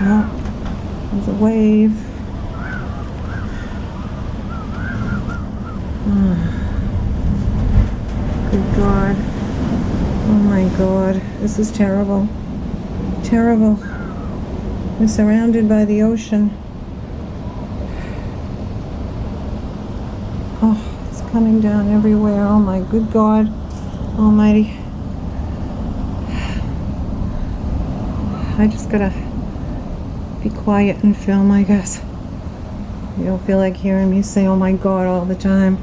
Oh, there's a wave. Oh, good God. Oh my God. This is terrible. Terrible. We're surrounded by the ocean. Oh, it's coming down everywhere. Oh my good God Almighty. I just gotta be quiet and film, I guess. You don't feel like hearing me say, oh my God, all the time.